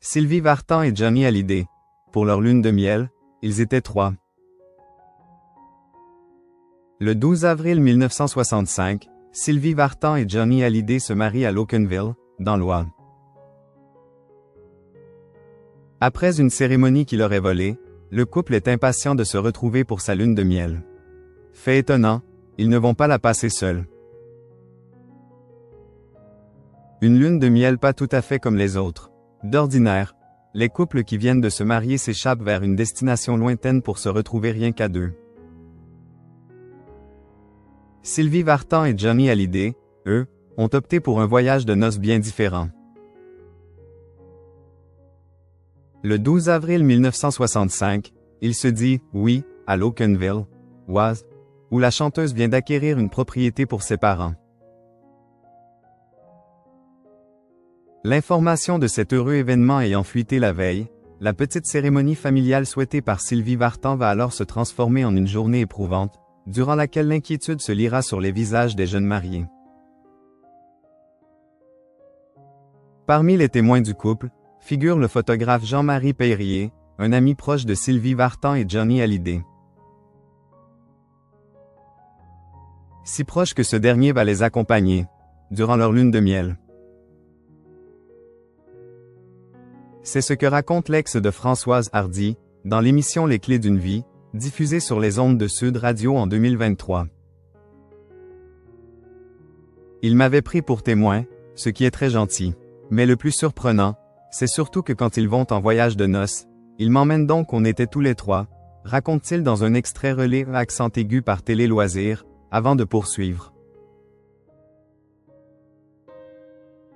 Sylvie Vartan et Johnny Hallyday. Pour leur lune de miel, ils étaient trois. Le 12 avril 1965, Sylvie Vartan et Johnny Hallyday se marient à Lokenville, dans l'Oise. Après une cérémonie qui leur est volée, le couple est impatient de se retrouver pour sa lune de miel. Fait étonnant, ils ne vont pas la passer seuls. Une lune de miel pas tout à fait comme les autres. D'ordinaire, les couples qui viennent de se marier s'échappent vers une destination lointaine pour se retrouver rien qu'à deux. Sylvie Vartan et Johnny Hallyday, eux, ont opté pour un voyage de noces bien différent. Le 12 avril 1965, il se dit « oui » à Lokenville, Oise, où la chanteuse vient d'acquérir une propriété pour ses parents. L'information de cet heureux événement ayant fuité la veille, la petite cérémonie familiale souhaitée par Sylvie Vartan va alors se transformer en une journée éprouvante, durant laquelle l'inquiétude se lira sur les visages des jeunes mariés. Parmi les témoins du couple, figure le photographe Jean-Marie Peyrier, un ami proche de Sylvie Vartan et Johnny Hallyday. Si proche que ce dernier va les accompagner, durant leur lune de miel. C'est ce que raconte l'ex de Françoise Hardy, dans l'émission Les Clés d'une vie, diffusée sur les ondes de Sud Radio en 2023. Il m'avait pris pour témoin, ce qui est très gentil. Mais le plus surprenant, c'est surtout que quand ils vont en voyage de noces, ils m'emmènent donc on était tous les trois, raconte-t-il dans un extrait relais à accent aigu par Télé Loisirs, avant de poursuivre.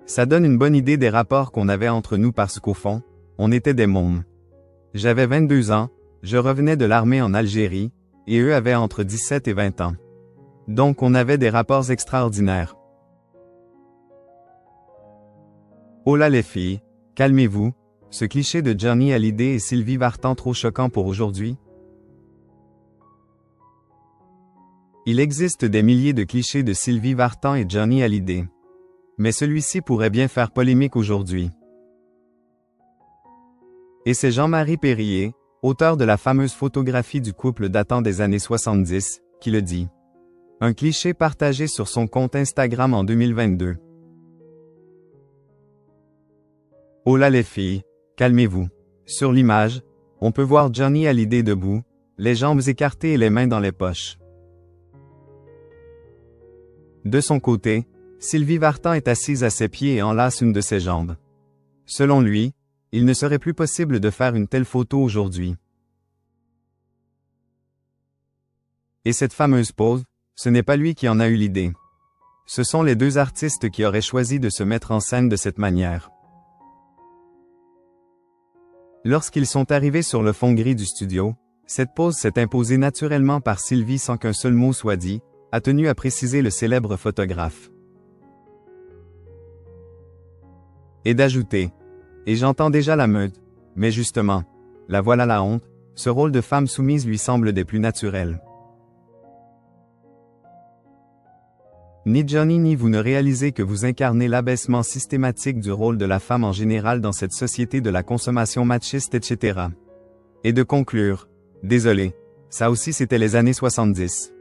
Ça donne une bonne idée des rapports qu'on avait entre nous parce qu'au fond, on était des mômes. J'avais 22 ans, je revenais de l'armée en Algérie, et eux avaient entre 17 et 20 ans. Donc on avait des rapports extraordinaires. Oh là les filles, calmez-vous, ce cliché de Johnny Hallyday et Sylvie Vartan trop choquant pour aujourd'hui? Il existe des milliers de clichés de Sylvie Vartan et Johnny Hallyday. Mais celui-ci pourrait bien faire polémique aujourd'hui. Et c'est Jean-Marie Peyrier, auteur de la fameuse photographie du couple datant des années 70, qui le dit. Un cliché partagé sur son compte Instagram en 2022. Oh là les filles, calmez-vous. Sur l'image, on peut voir Johnny Hallyday debout, les jambes écartées et les mains dans les poches. De son côté, Sylvie Vartan est assise à ses pieds et enlace une de ses jambes. Selon lui, il ne serait plus possible de faire une telle photo aujourd'hui. Et cette fameuse pose, ce n'est pas lui qui en a eu l'idée. Ce sont les deux artistes qui auraient choisi de se mettre en scène de cette manière. Lorsqu'ils sont arrivés sur le fond gris du studio, cette pose s'est imposée naturellement par Sylvie sans qu'un seul mot soit dit, a tenu à préciser le célèbre photographe. Et d'ajouter. Et j'entends déjà la meute, mais justement, la voilà la honte, ce rôle de femme soumise lui semble des plus naturels. Ni Johnny ni vous ne réalisez que vous incarnez l'abaissement systématique du rôle de la femme en général dans cette société de la consommation machiste etc. Et de conclure, désolé, ça aussi c'était les années 70.